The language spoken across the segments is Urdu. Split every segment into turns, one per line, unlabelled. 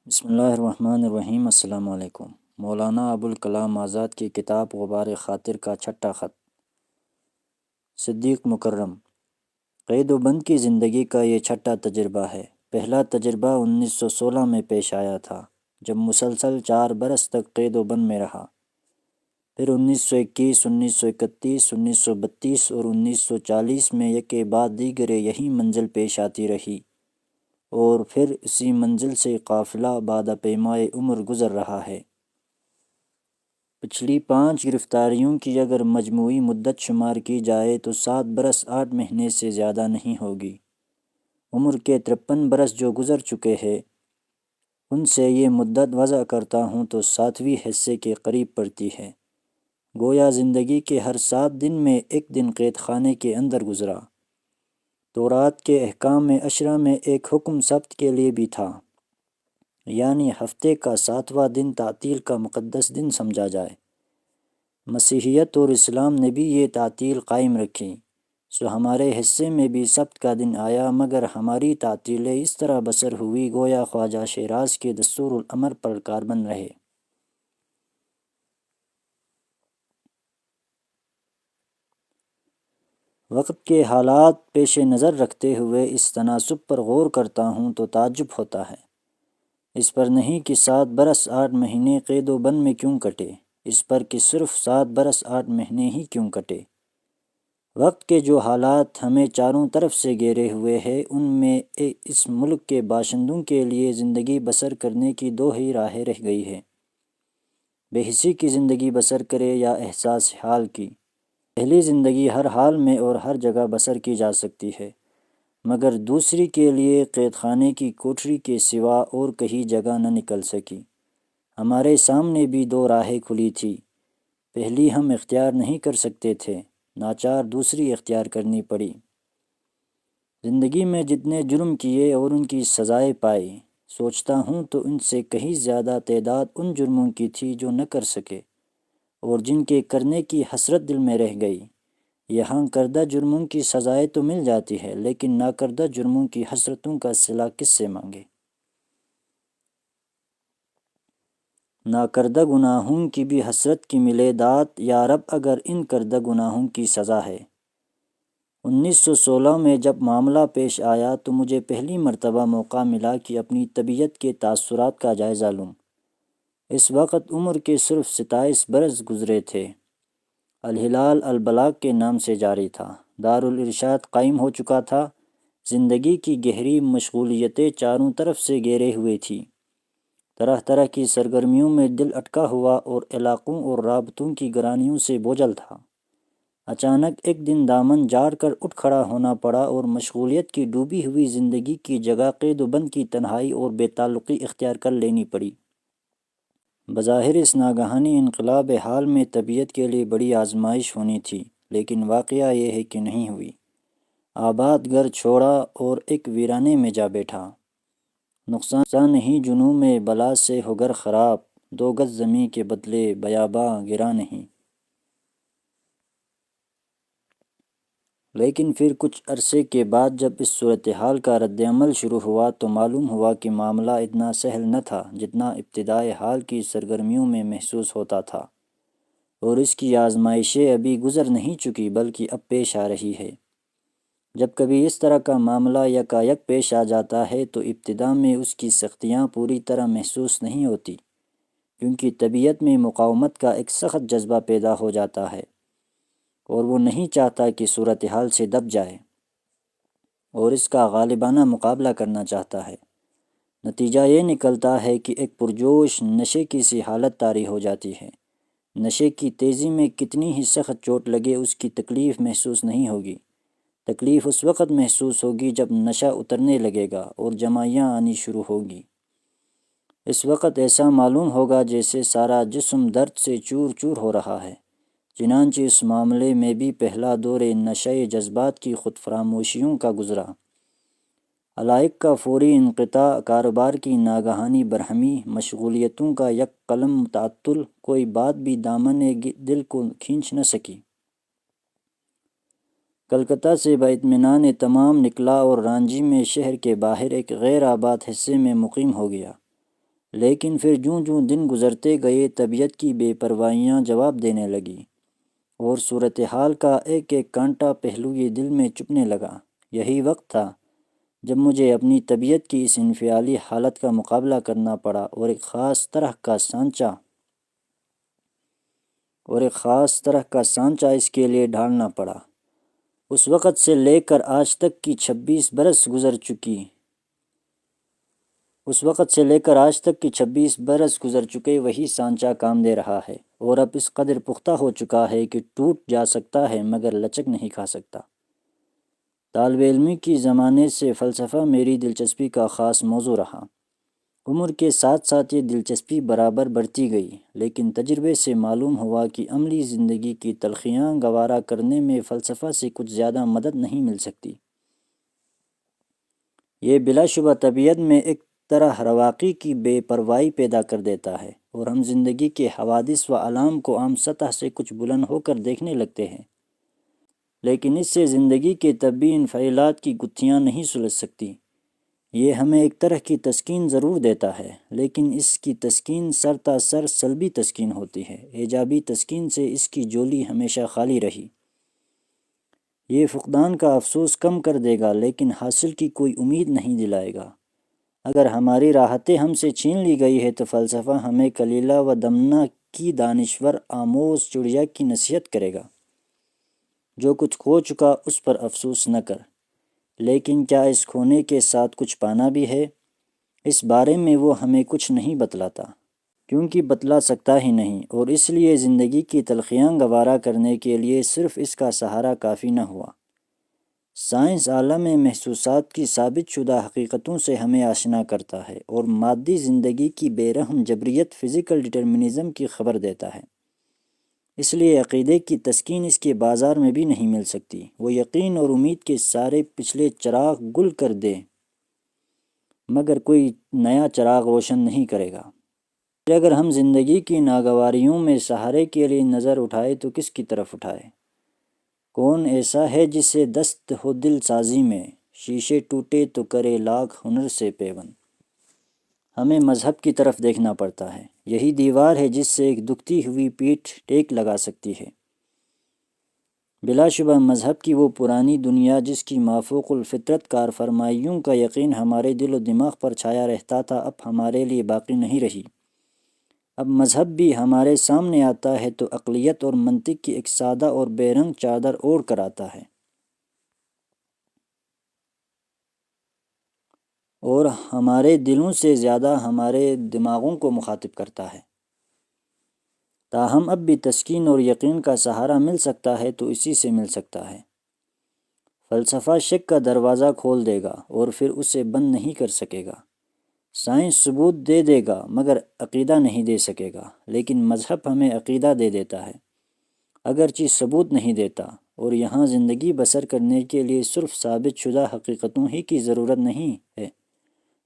بسم اللہ الرحمن الرحیم۔ السلام علیکم۔ مولانا ابوالکلام آزاد کی کتاب غبار خاطر کا چھٹا خط۔ صدیق مکرم۔ قید و بند کی زندگی کا یہ چھٹا تجربہ ہے۔ پہلا تجربہ 1916 میں پیش آیا تھا، جب مسلسل 4 برس تک قید و بند میں رہا۔ پھر 1921، 1931، 1932 اور 1940 میں یکے بعد دیگر یہی منزل پیش آتی رہی، اور پھر اسی منزل سے قافلہ بعد پیمائے عمر گزر رہا ہے۔ پچھلی 5 گرفتاریوں کی اگر مجموعی مدت شمار کی جائے تو 7 برس 8 مہینے سے زیادہ نہیں ہوگی۔ عمر کے 53 برس جو گزر چکے ہیں، ان سے یہ مدت وضع کرتا ہوں تو 7ویں حصے کے قریب پڑتی ہے۔ گویا زندگی کے ہر 7 دن میں ایک دن قید خانے کے اندر گزرا۔ تورات کے احکام عشرہ میں ایک حکم سبت کے لیے بھی تھا، یعنی ہفتے کا 7واں دن تعطیل کا مقدس دن سمجھا جائے۔ مسیحیت اور اسلام نے بھی یہ تعطیل قائم رکھی، سو ہمارے حصے میں بھی سبت کا دن آیا، مگر ہماری تعطیلیں اس طرح بسر ہوئی گویا خواجہ شیراز کے دستور الامر پر کاربند رہے۔ وقت کے حالات پیش نظر رکھتے ہوئے اس تناسب پر غور کرتا ہوں تو تعجب ہوتا ہے۔ اس پر نہیں کہ 7 برس 8 مہینے قید و بند میں کیوں کٹے، اس پر کہ صرف 7 برس 8 مہینے ہی کیوں کٹے۔ وقت کے جو حالات ہمیں چاروں طرف سے گھیرے ہوئے ہیں، ان میں اس ملک کے باشندوں کے لیے زندگی بسر کرنے کی 2 ہی راہیں رہ گئی ہیں: بے حسی کی زندگی بسر کرے یا احساس حال کی۔ پہلی زندگی ہر حال میں اور ہر جگہ بسر کی جا سکتی ہے، مگر دوسری کے لیے قید خانے کی کوٹری کے سوا اور کہیں جگہ نہ نکل سکی۔ ہمارے سامنے بھی 2 راہیں کھلی تھی، پہلی ہم اختیار نہیں کر سکتے تھے، ناچار دوسری اختیار کرنی پڑی۔ زندگی میں جتنے جرم کیے اور ان کی سزائیں پائی، سوچتا ہوں تو ان سے کہیں زیادہ تعداد ان جرموں کی تھی جو نہ کر سکے اور جن کے کرنے کی حسرت دل میں رہ گئی۔ یہاں کردہ جرموں کی سزائیں تو مل جاتی ہے، لیکن نہ کردہ جرموں کی حسرتوں کا صلہ کس سے مانگے؟ نہ کردہ گناہوں کی بھی حسرت کی ملے داد، یا رب اگر ان کردہ گناہوں کی سزا ہے۔ 1916 میں جب معاملہ پیش آیا تو مجھے پہلی مرتبہ موقع ملا کہ اپنی طبیعت کے تاثرات کا جائزہ لوں۔ اس وقت عمر کے صرف 27 برس گزرے تھے۔ الہلال البلاغ کے نام سے جاری تھا، دارالارشاد قائم ہو چکا تھا، زندگی کی گہری مشغولیتیں چاروں طرف سے گھیرے ہوئے تھیں، طرح طرح کی سرگرمیوں میں دل اٹکا ہوا اور علاقوں اور رابطوں کی گرانیوں سے بوجھل تھا۔ اچانک ایک دن دامن جاڑ کر اٹھ کھڑا ہونا پڑا اور مشغولیت کی ڈوبی ہوئی زندگی کی جگہ قید و بند کی تنہائی اور بے تعلقی اختیار کر لینی پڑی۔ بظاہر اس ناگہانی انقلاب حال میں طبیعت کے لیے بڑی آزمائش ہونی تھی، لیکن واقعہ یہ ہے کہ نہیں ہوئی۔ آباد گھر چھوڑا اور ایک ویرانے میں جا بیٹھا۔ نقصان نہیں جنوں میں بلا سے ہو گر خراب، 2 گز زمیں کے بدلے بیاباں گرا نہیں۔ لیکن پھر کچھ عرصے کے بعد جب اس صورتحال کا رد عمل شروع ہوا تو معلوم ہوا کہ معاملہ اتنا سہل نہ تھا جتنا ابتدائے حال کی سرگرمیوں میں محسوس ہوتا تھا، اور اس کی آزمائشیں ابھی گزر نہیں چکی بلکہ اب پیش آ رہی ہے۔ جب کبھی اس طرح کا معاملہ یکایک پیش آ جاتا ہے تو ابتدا میں اس کی سختیاں پوری طرح محسوس نہیں ہوتی، کیونکہ طبیعت میں مقاومت کا ایک سخت جذبہ پیدا ہو جاتا ہے، اور وہ نہیں چاہتا کہ صورتحال سے دب جائے، اور اس کا غالبانہ مقابلہ کرنا چاہتا ہے۔ نتیجہ یہ نکلتا ہے کہ ایک پرجوش نشے کی سی حالت طاری ہو جاتی ہے۔ نشے کی تیزی میں کتنی ہی سخت چوٹ لگے، اس کی تکلیف محسوس نہیں ہوگی۔ تکلیف اس وقت محسوس ہوگی جب نشہ اترنے لگے گا اور جمائیاں آنی شروع ہوگی۔ اس وقت ایسا معلوم ہوگا جیسے سارا جسم درد سے چور چور ہو رہا ہے۔ چنانچہ اس معاملے میں بھی پہلا دور نشۂ جذبات کی خود فراموشیوں کا گزرا۔ علائق کا فوری انقطاع، کاروبار کی ناگہانی برہمی، مشغولیتوں کا یک قلم تعطل، کوئی بات بھی دامن دل کو کھینچ نہ سکی۔ کلکتہ سے باطمینان تمام نکلا اور رانجی میں شہر کے باہر ایک غیر آباد حصے میں مقیم ہو گیا۔ لیکن پھر جوں جوں دن گزرتے گئے طبیعت کی بے پروائیاں جواب دینے لگی اور صورتحال کا ایک ایک کانٹا پہلوئے دل میں چپنے لگا۔ یہی وقت تھا جب مجھے اپنی طبیعت کی اس انفعالی حالت کا مقابلہ کرنا پڑا اور ایک خاص طرح کا سانچہ اس کے لیے ڈھالنا پڑا۔ اس وقت سے لے کر آج تک کی 26 برس گزر چکے وہی سانچہ کام دے رہا ہے، اور اب اس قدر پختہ ہو چکا ہے کہ ٹوٹ جا سکتا ہے مگر لچک نہیں کھا سکتا۔ طالب علمی کی زمانے سے فلسفہ میری دلچسپی کا خاص موضوع رہا۔ عمر کے ساتھ ساتھ یہ دلچسپی برابر بڑھتی گئی، لیکن تجربے سے معلوم ہوا کہ عملی زندگی کی تلخیاں گوارا کرنے میں فلسفہ سے کچھ زیادہ مدد نہیں مل سکتی۔ یہ بلا شبہ طبیعت میں ایک طرح رواقی کی بے پروائی پیدا کر دیتا ہے، اور ہم زندگی کے حوادث و علام کو عام سطح سے کچھ بلند ہو کر دیکھنے لگتے ہیں، لیکن اس سے زندگی کے طبعی انفعالات کی گتھیاں نہیں سلجھ سکتی۔ یہ ہمیں ایک طرح کی تسکین ضرور دیتا ہے، لیکن اس کی تسکین سر تا سر سلبی تسکین ہوتی ہے۔ ایجابی تسکین سے اس کی جولی ہمیشہ خالی رہی۔ یہ فقدان کا افسوس کم کر دے گا، لیکن حاصل کی کوئی امید نہیں دلائے گا۔ اگر ہماری راحتیں ہم سے چھین لی گئی ہے تو فلسفہ ہمیں کلیلہ و دمنہ کی دانشور آموز چڑیا کی نصیحت کرے گا: جو کچھ کھو چکا اس پر افسوس نہ کر، لیکن کیا اس کھونے کے ساتھ کچھ پانا بھی ہے؟ اس بارے میں وہ ہمیں کچھ نہیں بتلاتا، کیونکہ بتلا سکتا ہی نہیں، اور اس لیے زندگی کی تلخیاں گوارا کرنے کے لیے صرف اس کا سہارا کافی نہ ہوا۔ سائنس عالم محسوسات کی ثابت شدہ حقیقتوں سے ہمیں آشنا کرتا ہے، اور مادی زندگی کی بے رحم جبریت فزیکل ڈٹرمنزم کی خبر دیتا ہے۔ اس لیے عقیدے کی تسکین اس کے بازار میں بھی نہیں مل سکتی۔ وہ یقین اور امید کے سارے پچھلے چراغ گل کر دے مگر کوئی نیا چراغ روشن نہیں کرے گا۔ اگر ہم زندگی کی ناگواریوں میں سہارے کے لیے نظر اٹھائے تو کس کی طرف اٹھائے؟ کون ایسا ہے جسے دست ہو دل سازی میں، شیشے ٹوٹے تو کرے لاکھ ہنر سے پیوند؟ ہمیں مذہب کی طرف دیکھنا پڑتا ہے۔ یہی دیوار ہے جس سے ایک دکھتی ہوئی پیٹھ ٹیک لگا سکتی ہے۔ بلا شبہ مذہب کی وہ پرانی دنیا جس کی مافوق الفطرت کارفرمائیوں کا یقین ہمارے دل و دماغ پر چھایا رہتا تھا، اب ہمارے لیے باقی نہیں رہی۔ اب مذہب بھی ہمارے سامنے آتا ہے تو عقلیت اور منطق کی ایک سادہ اور بے رنگ چادر اوڑھ کر آتا ہے، اور ہمارے دلوں سے زیادہ ہمارے دماغوں کو مخاطب کرتا ہے۔ تاہم اب بھی تسکین اور یقین کا سہارا مل سکتا ہے تو اسی سے مل سکتا ہے۔ فلسفہ شک کا دروازہ کھول دے گا اور پھر اسے بند نہیں کر سکے گا۔ سائنس ثبوت دے دے گا مگر عقیدہ نہیں دے سکے گا، لیکن مذہب ہمیں عقیدہ دے دیتا ہے، اگرچہ ثبوت نہیں دیتا۔ اور یہاں زندگی بسر کرنے کے لیے صرف ثابت شدہ حقیقتوں ہی کی ضرورت نہیں ہے،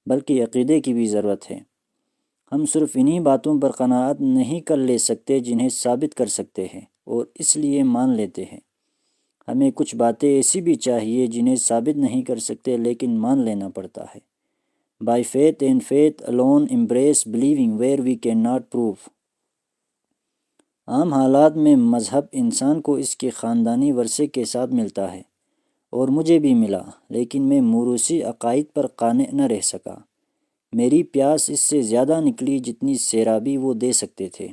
بلکہ عقیدے کی بھی ضرورت ہے۔ ہم صرف انہی باتوں پر قناعت نہیں کر لے سکتے جنہیں ثابت کر سکتے ہیں، اور اس لیے مان لیتے ہیں۔ ہمیں کچھ باتیں ایسی بھی چاہیے جنہیں ثابت نہیں کر سکتے لیکن مان لینا پڑتا ہے۔ By faith and faith alone embrace believing where we cannot prove۔ عام حالات میں مذہب انسان کو اس کے خاندانی ورثے کے ساتھ ملتا ہے، اور مجھے بھی ملا، لیکن میں موروثی عقائد پر قانع نہ رہ سکا۔ میری پیاس اس سے زیادہ نکلی جتنی سیرابی وہ دے سکتے تھے۔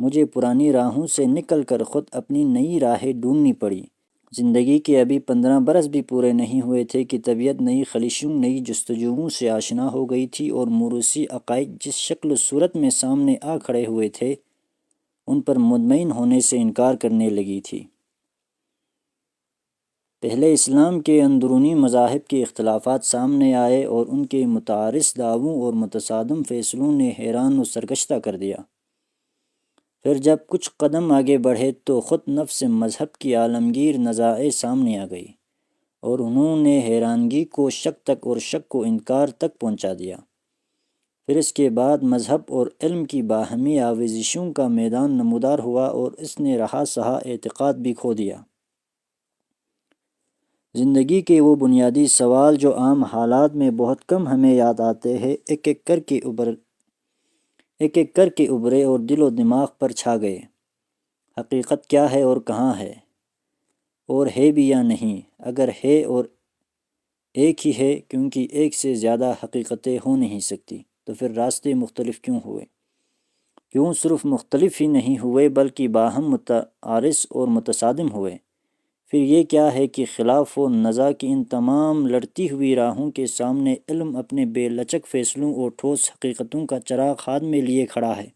مجھے پرانی راہوں سے نکل کر خود اپنی نئی راہیں ڈھونڈنی پڑی۔ زندگی کے ابھی 15 برس بھی پورے نہیں ہوئے تھے کہ طبیعت نئی خلیشوں، نئی جستجوؤں سے آشنا ہو گئی تھی، اور موروثی عقائد جس شکل و صورت میں سامنے آ کھڑے ہوئے تھے ان پر مطمئن ہونے سے انکار کرنے لگی تھی۔ پہلے اسلام کے اندرونی مذاہب کے اختلافات سامنے آئے اور ان کے متعارض دعووں اور متصادم فیصلوں نے حیران و سرگشتہ کر دیا۔ پھر جب کچھ قدم آگے بڑھے تو خود نفس مذہب کی عالمگیر نزاعیں سامنے آ گئی، اور انہوں نے حیرانگی کو شک تک اور شک کو انکار تک پہنچا دیا۔ پھر اس کے بعد مذہب اور علم کی باہمی آویزشوں کا میدان نمودار ہوا، اور اس نے رہا سہا اعتقاد بھی کھو دیا۔ زندگی کے وہ بنیادی سوال جو عام حالات میں بہت کم ہمیں یاد آتے ہیں، ایک ایک کر کے ایک ایک کر کے ابھرے اور دل و دماغ پر چھا گئے۔ حقیقت کیا ہے اور کہاں ہے، اور ہے بھی یا نہیں؟ اگر ہے اور ایک ہی ہے، کیونکہ ایک سے زیادہ حقیقتیں ہو نہیں سکتی، تو پھر راستے مختلف کیوں ہوئے؟ کیوں صرف مختلف ہی نہیں ہوئے بلکہ باہم متعارض اور متصادم ہوئے؟ پھر یہ کیا ہے کہ خلاف و نزا کی ان تمام لڑتی ہوئی راہوں کے سامنے علم اپنے بے لچک فیصلوں اور ٹھوس حقیقتوں کا چراغ ہاتھ میں لیے کھڑا ہے،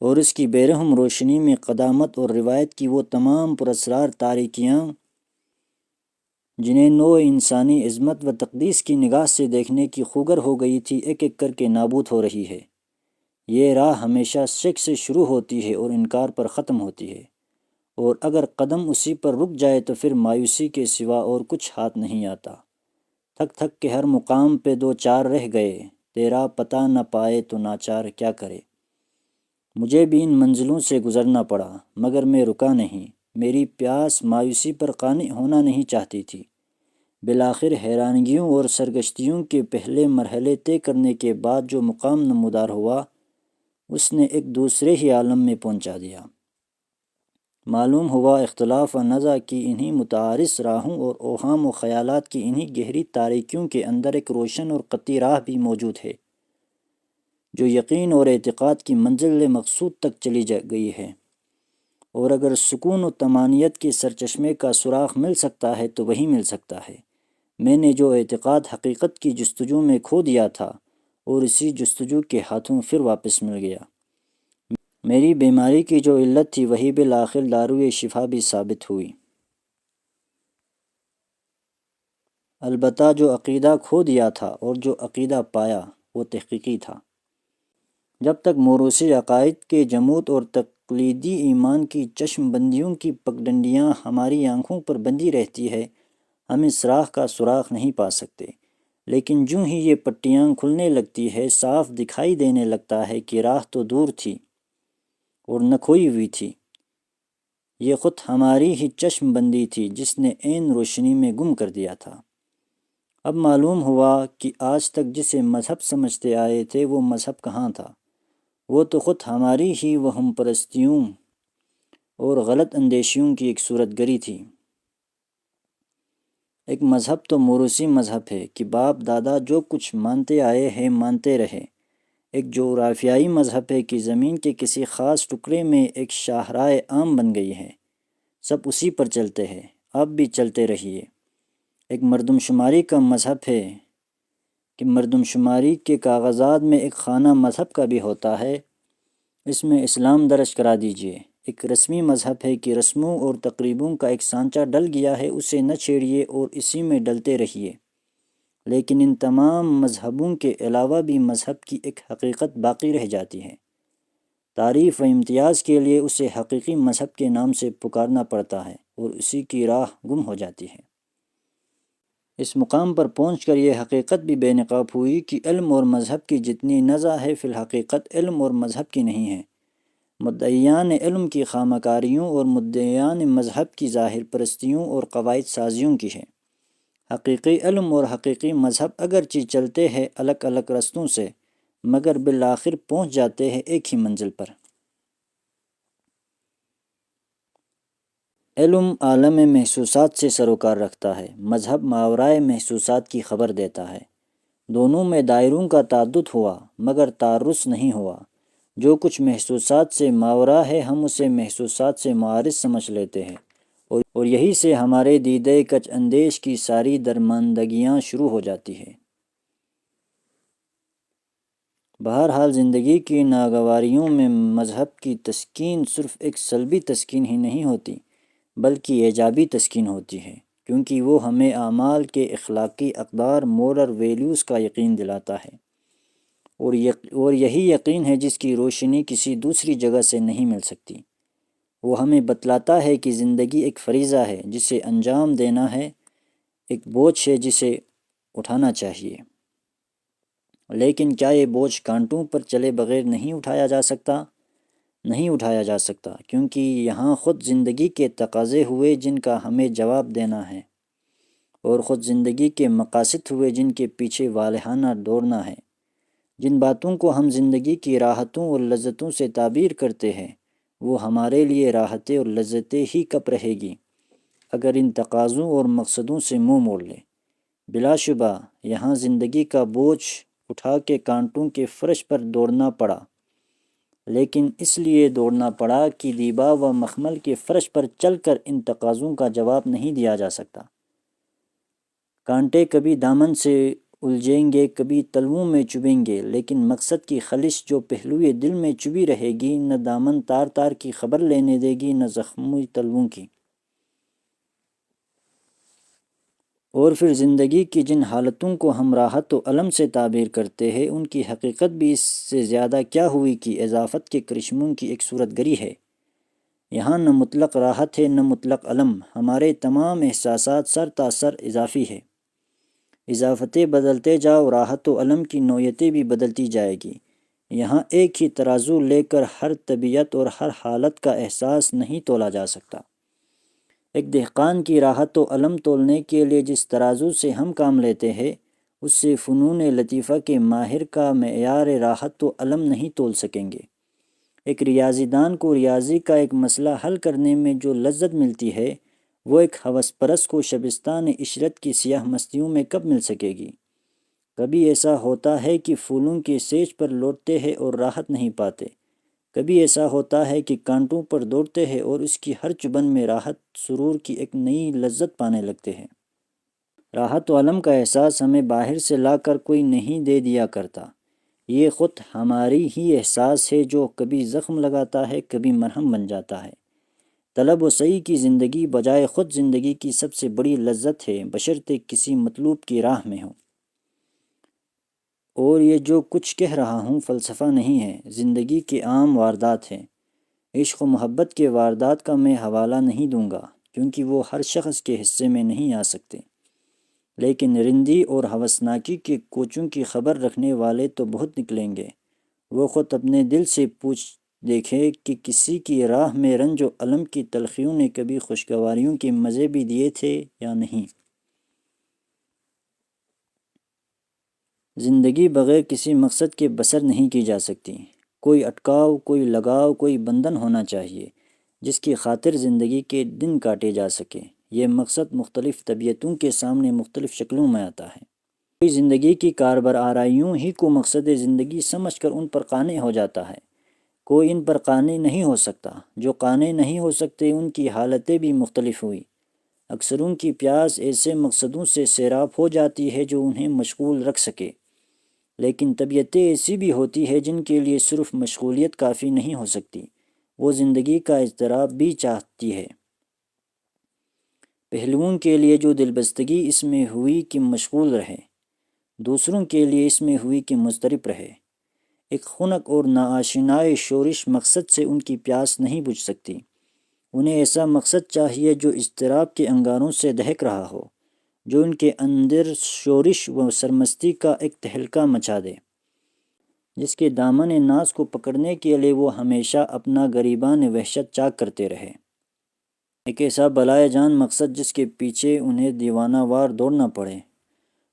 اور اس کی بے رحم روشنی میں قدامت اور روایت کی وہ تمام پراسرار تاریکیاں جنہیں نوع انسانی عظمت و تقدیس کی نگاہ سے دیکھنے کی خوگر ہو گئی تھی، ایک ایک کر کے نابود ہو رہی ہے۔ یہ راہ ہمیشہ شک سے شروع ہوتی ہے اور انکار پر ختم ہوتی ہے، اور اگر قدم اسی پر رک جائے تو پھر مایوسی کے سوا اور کچھ ہاتھ نہیں آتا۔ تھک تھک کے ہر مقام پہ دو چار رہ گئے، تیرا پتہ نہ پائے تو ناچار کیا کرے۔ مجھے بھی ان منزلوں سے گزرنا پڑا، مگر میں رکا نہیں۔ میری پیاس مایوسی پر قانع ہونا نہیں چاہتی تھی۔ بالآخر حیرانگیوں اور سرگشتیوں کے پہلے مرحلے طے کرنے کے بعد جو مقام نمودار ہوا، اس نے ایک دوسرے ہی عالم میں پہنچا دیا۔ معلوم ہوا اختلاف و نزا کی انہی متعارض راہوں اور اوہام و خیالات کی انہی گہری تاریکیوں کے اندر ایک روشن اور قطعی راہ بھی موجود ہے، جو یقین اور اعتقاد کی منزل مقصود تک چلی گئی ہے۔ اور اگر سکون و طمانینت کے سرچشمے کا سراغ مل سکتا ہے تو وہی مل سکتا ہے۔ میں نے جو اعتقاد حقیقت کی جستجو میں کھو دیا تھا، اور اسی جستجو کے ہاتھوں پھر واپس مل گیا۔ میری بیماری کی جو علت تھی وہی بالآخر داروی شفا بھی ثابت ہوئی۔ البتہ جو عقیدہ کھو دیا تھا اور جو عقیدہ پایا وہ تحقیقی تھا۔ جب تک موروثی عقائد کے جمود اور تقلیدی ایمان کی چشم بندیوں کی پگڈنڈیاں ہماری آنکھوں پر بندھی رہتی ہے، ہم اس راہ کا سراغ نہیں پا سکتے۔ لیکن جوں ہی یہ پٹیاں کھلنے لگتی ہے، صاف دکھائی دینے لگتا ہے کہ راہ تو دور تھی اور نہ کھوئی ہوئی تھی، یہ خود ہماری ہی چشم بندی تھی جس نے عین روشنی میں گم کر دیا تھا۔ اب معلوم ہوا کہ آج تک جسے مذہب سمجھتے آئے تھے وہ مذہب کہاں تھا، وہ تو خود ہماری ہی وہم پرستیوں اور غلط اندیشیوں کی ایک صورت گری تھی۔ ایک مذہب تو موروثی مذہب ہے کہ باپ دادا جو کچھ مانتے آئے ہیں مانتے رہے۔ ایک جغرافیائی مذہب ہے کہ زمین کے کسی خاص ٹکڑے میں ایک شاہراہ عام بن گئی ہے، سب اسی پر چلتے ہیں، آپ بھی چلتے رہیے۔ ایک مردم شماری کا مذہب ہے کہ مردم شماری کے کاغذات میں ایک خانہ مذہب کا بھی ہوتا ہے، اس میں اسلام درج کرا دیجئے۔ ایک رسمی مذہب ہے کہ رسموں اور تقریبوں کا ایک سانچہ ڈل گیا ہے، اسے نہ چھیڑیے اور اسی میں ڈلتے رہیے۔ لیکن ان تمام مذہبوں کے علاوہ بھی مذہب کی ایک حقیقت باقی رہ جاتی ہے۔ تعریف و امتیاز کے لیے اسے حقیقی مذہب کے نام سے پکارنا پڑتا ہے، اور اسی کی راہ گم ہو جاتی ہے۔ اس مقام پر پہنچ کر یہ حقیقت بھی بے نقاب ہوئی کہ علم اور مذہب کی جتنی نزع ہے فی الحقیقت علم اور مذہب کی نہیں ہے، مدعیان علم کی خامہ کاریوں اور مدعیان مذہب کی ظاہر پرستیوں اور قواعد سازیوں کی ہے۔ حقیقی علم اور حقیقی مذہب اگرچہ چلتے ہیں الگ الگ رستوں سے، مگر بالآخر پہنچ جاتے ہیں ایک ہی منزل پر۔ علم عالم محسوسات سے سروکار رکھتا ہے، مذہب ماورائے محسوسات کی خبر دیتا ہے۔ دونوں میں دائروں کا تعدد ہوا مگر تعرض نہیں ہوا۔ جو کچھ محسوسات سے ماورا ہے ہم اسے محسوسات سے معارض سمجھ لیتے ہیں، اور یہی سے ہمارے دیدہ کج اندیش کی ساری درماندگیاں شروع ہو جاتی ہیں۔ بہرحال زندگی کی ناگواریوں میں مذہب کی تسکین صرف ایک سلبی تسکین ہی نہیں ہوتی بلکہ ایجابی تسکین ہوتی ہے، کیونکہ وہ ہمیں اعمال کے اخلاقی اقدار مورل ویلیوز کا یقین دلاتا ہے، اور یہی یقین ہے جس کی روشنی کسی دوسری جگہ سے نہیں مل سکتی۔ وہ ہمیں بتلاتا ہے کہ زندگی ایک فریضہ ہے جسے انجام دینا ہے، ایک بوجھ ہے جسے اٹھانا چاہیے۔ لیکن کیا یہ بوجھ کانٹوں پر چلے بغیر نہیں اٹھایا جا سکتا؟ نہیں اٹھایا جا سکتا، کیونکہ یہاں خود زندگی کے تقاضے ہوئے جن کا ہمیں جواب دینا ہے، اور خود زندگی کے مقاصد ہوئے جن کے پیچھے والہانہ دوڑنا ہے۔ جن باتوں کو ہم زندگی کی راحتوں اور لذتوں سے تعبیر کرتے ہیں وہ ہمارے لیے راحتیں اور لذتیں ہی کب رہے گی اگر ان تقاضوں اور مقصدوں سے منہ موڑ لیں۔ بلا شبہ یہاں زندگی کا بوجھ اٹھا کے کانٹوں کے فرش پر دوڑنا پڑا، لیکن اس لیے دوڑنا پڑا کہ دیبا و مخمل کے فرش پر چل کر ان تقاضوں کا جواب نہیں دیا جا سکتا۔ کانٹے کبھی دامن سے الجھیں گے، کبھی تلوؤں میں چبھیں گے، لیکن مقصد کی خلش جو پہلوئے دل میں چبھی رہے گی، نہ دامن تار تار کی خبر لینے دے گی، نہ زخمی تلوؤں کی۔ اور پھر زندگی کی جن حالتوں کو ہم راحت و الم سے تعبیر کرتے ہیں ان کی حقیقت بھی اس سے زیادہ کیا ہوئی کہ اضافت کے کرشموں کی ایک صورت گری ہے۔ یہاں نہ مطلق راحت ہے نہ مطلق الم، ہمارے تمام احساسات سر تا سر اضافی ہے۔ اضافتیں بدلتے جاؤ، راحت و الم کی نوعیتیں بھی بدلتی جائے گی۔ یہاں ایک ہی ترازو لے کر ہر طبیعت اور ہر حالت کا احساس نہیں تولا جا سکتا۔ ایک دہقان کی راحت و الم تولنے کے لیے جس ترازو سے ہم کام لیتے ہیں اس سے فنون لطیفہ کے ماہر کا معیار راحت و الم نہیں تول سکیں گے۔ ایک ریاضی دان کو ریاضی کا ایک مسئلہ حل کرنے میں جو لذت ملتی ہے وہ ایک ہوس پرست کو شبستان عشرت کی سیاہ مستیوں میں کب مل سکے گی؟ کبھی ایسا ہوتا ہے کہ پھولوں کے سیج پر لوٹتے ہیں اور راحت نہیں پاتے، کبھی ایسا ہوتا ہے کہ کانٹوں پر دوڑتے ہیں اور اس کی ہر چبھن میں راحت سرور کی ایک نئی لذت پانے لگتے ہیں۔ راحت و الم کا احساس ہمیں باہر سے لا کر کوئی نہیں دے دیا کرتا، یہ خود ہماری ہی احساس ہے جو کبھی زخم لگاتا ہے، کبھی مرہم بن جاتا ہے۔ طلب و سعی کی زندگی بجائے خود زندگی کی سب سے بڑی لذت ہے، بشرطے کسی مطلوب کی راہ میں ہو۔ اور یہ جو کچھ کہہ رہا ہوں فلسفہ نہیں ہے، زندگی کے عام واردات ہیں۔ عشق و محبت کے واردات کا میں حوالہ نہیں دوں گا کیونکہ وہ ہر شخص کے حصے میں نہیں آ سکتے، لیکن رندی اور ہوسناکی کے کوچوں کی خبر رکھنے والے تو بہت نکلیں گے۔ وہ خود اپنے دل سے پوچھ دیکھے کہ کسی کی راہ میں رنج و الم کی تلخیوں نے کبھی خوشگواریوں کے مزے بھی دیے تھے یا نہیں۔ زندگی بغیر کسی مقصد کے بسر نہیں کی جا سکتی۔ کوئی اٹکاؤ، کوئی لگاؤ، کوئی بندھن ہونا چاہیے جس کی خاطر زندگی کے دن کاٹے جا سکے۔ یہ مقصد مختلف طبیعتوں کے سامنے مختلف شکلوں میں آتا ہے۔ کوئی زندگی کی کاربر آرائیوں ہی کو مقصد زندگی سمجھ کر ان پر قانع ہو جاتا ہے، کوئی ان پر قانع نہیں ہو سکتا۔ جو قانع نہیں ہو سکتے ان کی حالتیں بھی مختلف ہوئی۔ اکثروں کی پیاس ایسے مقصدوں سے سیراب ہو جاتی ہے جو انہیں مشغول رکھ سکے، لیکن طبیعتیں ایسی بھی ہوتی ہے جن کے لیے صرف مشغولیت کافی نہیں ہو سکتی، وہ زندگی کا اضطراب بھی چاہتی ہے۔ پہلوؤں کے لیے جو دلبستگی اس میں ہوئی کہ مشغول رہے، دوسروں کے لیے اس میں ہوئی کہ مضطرب رہے۔ ایک خنک اور ناآشنائے شورش مقصد سے ان کی پیاس نہیں بجھ سکتی۔ انہیں ایسا مقصد چاہیے جو اضطراب کے انگاروں سے دہک رہا ہو، جو ان کے اندر شورش و سرمستی کا ایک تہلکہ مچا دے، جس کے دامن ناز کو پکڑنے کے لیے وہ ہمیشہ اپنا گریبان وحشت چاک کرتے رہے۔ ایک ایسا بلائے جان مقصد جس کے پیچھے انہیں دیوانہ وار دوڑنا پڑے،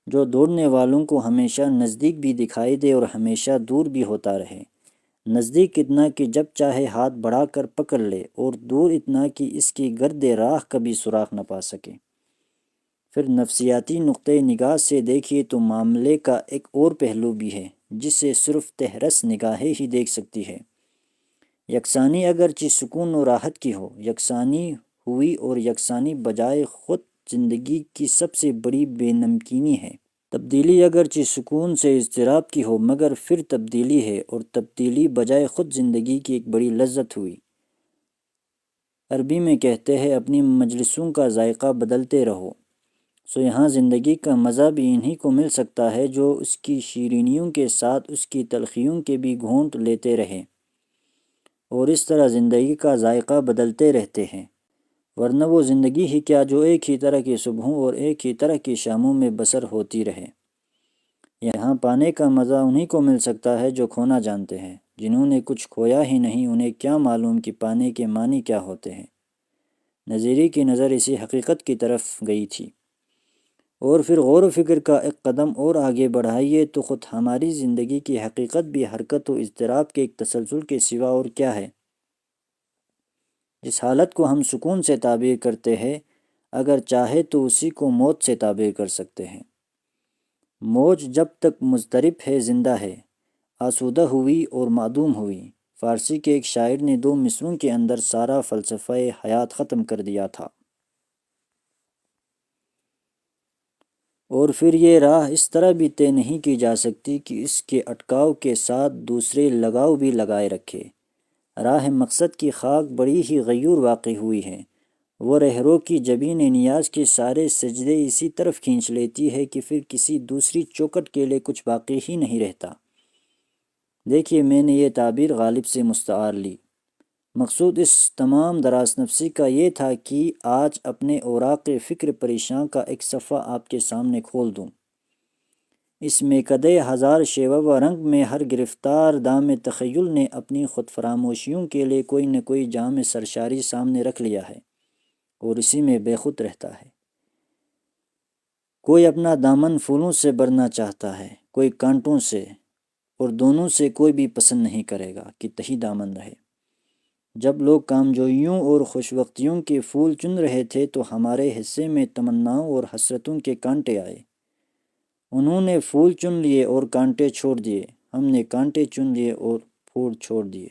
جو دوڑنے والوں کو ہمیشہ نزدیک بھی دکھائی دے اور ہمیشہ دور بھی ہوتا رہے۔ نزدیک اتنا کہ جب چاہے ہاتھ بڑھا کر پکڑ لے، اور دور اتنا کہ اس کی گرد راہ کبھی سراغ نہ پا سکے۔ پھر نفسیاتی نقطۂ نگاہ سے دیکھیے تو معاملے کا ایک اور پہلو بھی ہے جسے صرف تہرس نگاہیں ہی دیکھ سکتی ہے۔ یکسانی اگرچہ سکون و راحت کی ہو، یکسانی ہوئی اور یکسانی بجائے خود زندگی کی سب سے بڑی بے نمکنی ہے۔ تبدیلی اگرچہ سکون سے اضطراب کی ہو مگر پھر تبدیلی ہے، اور تبدیلی بجائے خود زندگی کی ایک بڑی لذت ہوئی۔ عربی میں کہتے ہیں اپنی مجلسوں کا ذائقہ بدلتے رہو، سو یہاں زندگی کا مزہ بھی انہی کو مل سکتا ہے جو اس کی شیرینیوں کے ساتھ اس کی تلخیوں کے بھی گھونٹ لیتے رہے، اور اس طرح زندگی کا ذائقہ بدلتے رہتے ہیں۔ ورنہ وہ زندگی ہی کیا جو ایک ہی طرح کی صبحوں اور ایک ہی طرح کی شاموں میں بسر ہوتی رہے۔ یہاں پانے کا مزہ انہی کو مل سکتا ہے جو کھونا جانتے ہیں۔ جنہوں نے کچھ کھویا ہی نہیں انہیں کیا معلوم کہ پانے کے معنی کیا ہوتے ہیں۔ نظیری کی نظر اسی حقیقت کی طرف گئی تھی۔ اور پھر غور و فکر کا ایک قدم اور آگے بڑھائیے تو خود ہماری زندگی کی حقیقت بھی حرکت و اضطراب کے ایک تسلسل کے سوا اور کیا ہے؟ جس حالت کو ہم سکون سے تعبیر کرتے ہیں، اگر چاہے تو اسی کو موت سے تعبیر کر سکتے ہیں۔ موج جب تک مضطرب ہے زندہ ہے، آسودہ ہوئی اور معدوم ہوئی۔ فارسی کے ایک شاعر نے 2 مصروں کے اندر سارا فلسفہ حیات ختم کر دیا تھا۔ اور پھر یہ راہ اس طرح بھی طے نہیں کی جا سکتی کہ اس کے اٹکاؤ کے ساتھ دوسرے لگاؤ بھی لگائے رکھے۔ راہ مقصد کی خاک بڑی ہی غیور واقع ہوئی ہے۔ وہ رہرو کی جبین نیاز کے سارے سجدے اسی طرف کھینچ لیتی ہے کہ پھر کسی دوسری چوکٹ کے لیے کچھ باقی ہی نہیں رہتا۔ دیکھیے، میں نے یہ تعبیر غالب سے مستعار لی۔ مقصود اس تمام دراز نفسی کا یہ تھا کہ آج اپنے اوراق فکر پریشاں کا ایک صفحہ آپ کے سامنے کھول دوں۔ اس میکدے ہزار شیوہ و رنگ میں ہر گرفتار دام تخیل نے اپنی خود فراموشیوں کے لیے کوئی نہ کوئی جام سرشاری سامنے رکھ لیا ہے اور اسی میں بے خود رہتا ہے۔ کوئی اپنا دامن پھولوں سے بھرنا چاہتا ہے، کوئی کانٹوں سے، اور دونوں سے کوئی بھی پسند نہیں کرے گا کہ تہی دامن رہے۔ جب لوگ کامجوئیوں اور خوش وقتیوں کے پھول چن رہے تھے تو ہمارے حصے میں تمناؤں اور حسرتوں کے کانٹے آئے۔ انہوں نے پھول چن لیے اور کانٹے چھوڑ دیے، ہم نے کانٹے چن لیے اور پھول چھوڑ دیے۔